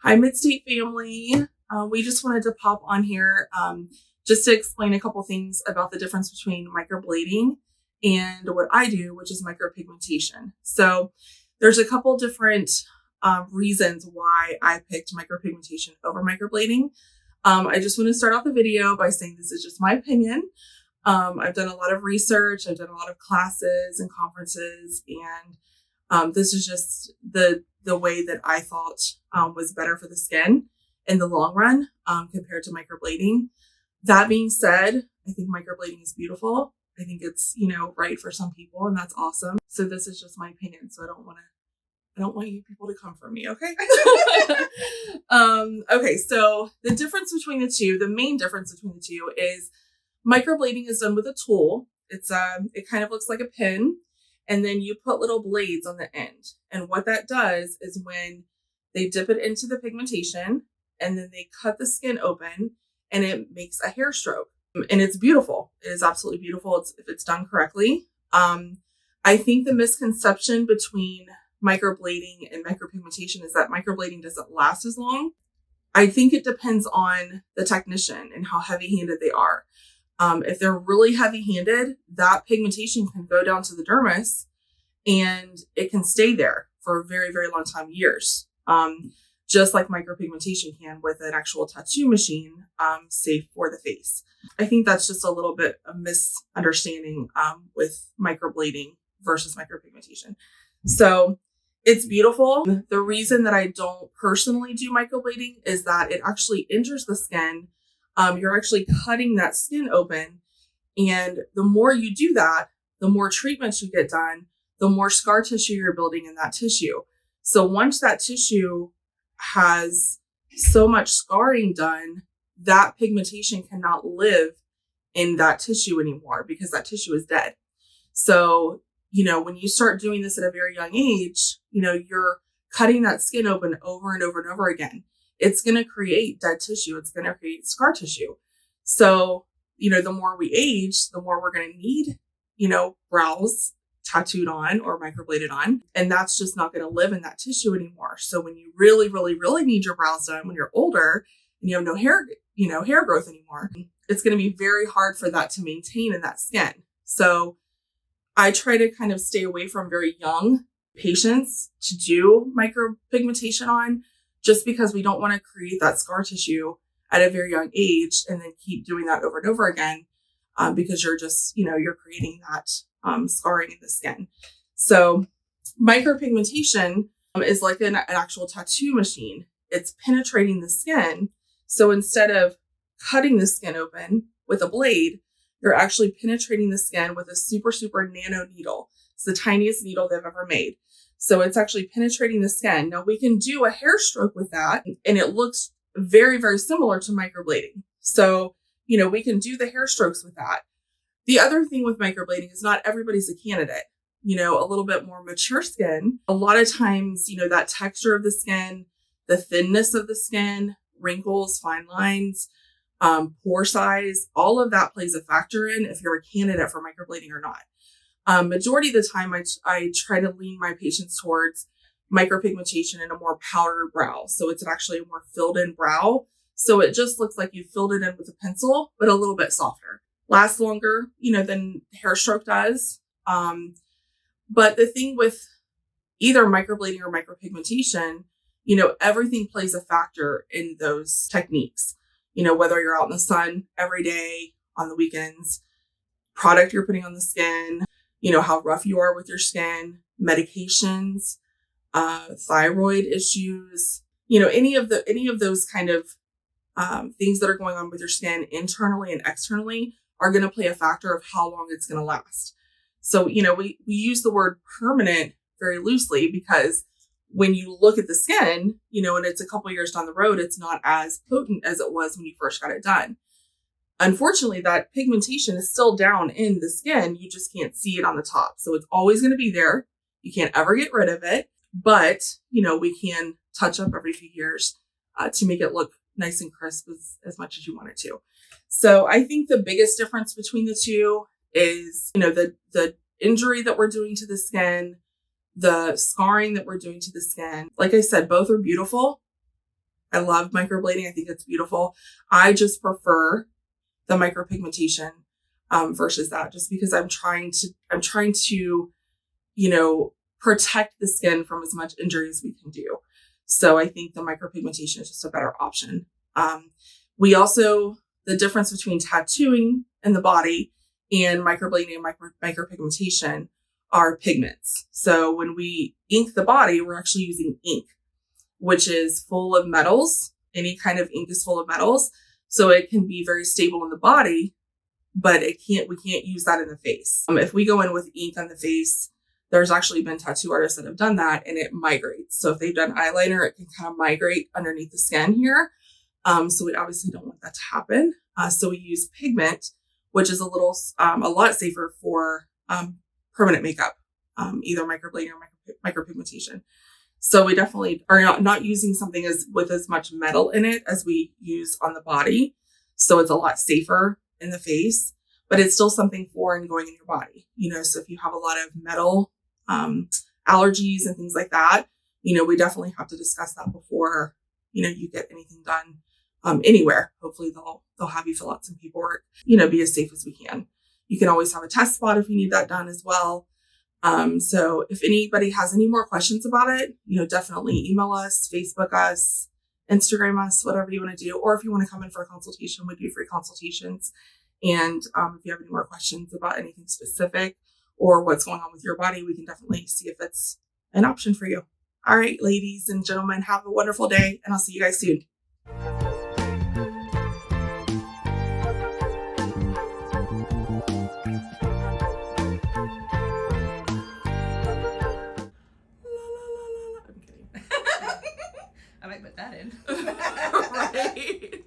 Hi, Midstate family. We just wanted to pop on here just to explain a couple things about the difference between microblading and what I do, which is micropigmentation. So there's a couple different reasons why I picked micropigmentation over microblading. I just want to start off the video by saying this is just my opinion. I've done a lot of research, I've done a lot of classes and conferences, and this is just the way that I thought was better for the skin in the long run compared to microblading. That being said, I think microblading is beautiful. I think it's, right for some people, and that's awesome. So this is just my opinion. So I don't want you people to come for me, okay? Okay, so the difference between the two, the main difference between the two is microblading is done with a tool. It kind of looks like a pin, and then you put little blades on the end. And what that does is when they dip it into the pigmentation and then they cut the skin open and it makes a hair stroke. And it's beautiful. It is absolutely beautiful if it's done correctly. I think the misconception between microblading and micropigmentation is that microblading doesn't last as long. I think it depends on the technician and how heavy-handed they are. If they're really heavy-handed, that pigmentation can go down to the dermis and it can stay there for a very, very long time, years. Just like micropigmentation can with an actual tattoo machine, safe for the face. I think that's just a little bit of misunderstanding with microblading versus micropigmentation. So it's beautiful. The reason that I don't personally do microblading is that it actually injures the skin. You're actually cutting that skin open. And the more you do that, the more treatments you get done, the more scar tissue you're building in that tissue. So once that tissue has so much scarring done, that pigmentation cannot live in that tissue anymore because that tissue is dead. So, when you start doing this at a very young age, you're cutting that skin open over and over and over again. It's going to create dead tissue. It's going to create scar tissue. So, the more we age, the more we're going to need, brows tattooed on or microbladed on. And that's just not going to live in that tissue anymore. So when you really, really, really need your brows done when you're older and you have no hair, hair growth anymore, it's going to be very hard for that to maintain in that skin. So I try to kind of stay away from very young patients to do micropigmentation on, just because we don't want to create that scar tissue at a very young age and then keep doing that over and over again, because you're just, you're creating that scarring in the skin. So micropigmentation is like an actual tattoo machine. It's penetrating the skin. So instead of cutting the skin open with a blade, you're actually penetrating the skin with a super, super nano needle. It's the tiniest needle they've ever made. So it's actually penetrating the skin. Now we can do a hair stroke with that, and it looks very, very similar to microblading. So, we can do the hair strokes with that. The other thing with microblading is not everybody's a candidate. A little bit more mature skin, a lot of times, that texture of the skin, the thinness of the skin, wrinkles, fine lines, pore size, all of that plays a factor in if you're a candidate for microblading or not. Majority of the time, I try to lean my patients towards micropigmentation in a more powdered brow. So it's actually a more filled in brow. So it just looks like you filled it in with a pencil, but a little bit softer. Lasts longer, than hair stroke does. But the thing with either microblading or micropigmentation, everything plays a factor in those techniques. Whether you're out in the sun every day, on the weekends, product you're putting on the skin, how rough you are with your skin, medications, thyroid issues, any of those kind of things that are going on with your skin internally and externally are going to play a factor of how long it's going to last. So, we use the word permanent very loosely because when you look at the skin, and it's a couple years down the road, it's not as potent as it was when you first got it done. Unfortunately, that pigmentation is still down in the skin. You just can't see it on the top. So it's always going to be there. You can't ever get rid of it. But, we can touch up every few years to make it look nice and crisp as much as you want it to. So I think the biggest difference between the two is, the injury that we're doing to the skin, the scarring that we're doing to the skin. Like I said, both are beautiful. I love microblading. I think it's beautiful. I just prefer the micropigmentation versus that, just because I'm trying to, you know, protect the skin from as much injury as we can do. So I think the micropigmentation is just a better option. We also, the difference between tattooing in the body and microblading and micropigmentation are pigments. So when we ink the body, we're actually using ink, which is full of metals. Any kind of ink is full of metals. So it can be very stable in the body, but we can't use that in the face. If we go in with ink on the face, there's actually been tattoo artists that have done that and it migrates. So if they've done eyeliner, it can kind of migrate underneath the skin here. So we obviously don't want that to happen. So we use pigment, which is a lot safer for permanent makeup, either microblading or micropigmentation. So we definitely are not using something with as much metal in it as we use on the body. So it's a lot safer in the face, but it's still something foreign going in your body. You know, so if you have a lot of metal allergies and things like that, you know, we definitely have to discuss that before, you know, you get anything done anywhere. Hopefully they'll have you fill out some paperwork, you know, be as safe as we can. You can always have a test spot if you need that done as well. So if anybody has any more questions about it, you know, definitely email us, Facebook us, Instagram us, whatever you want to do. Or if you want to come in for a consultation, we do free consultations. And if you have any more questions about anything specific or what's going on with your body, we can definitely see if it's an option for you. All right, ladies and gentlemen, have a wonderful day, and I'll see you guys soon. I'm kidding. I might put that in. Right.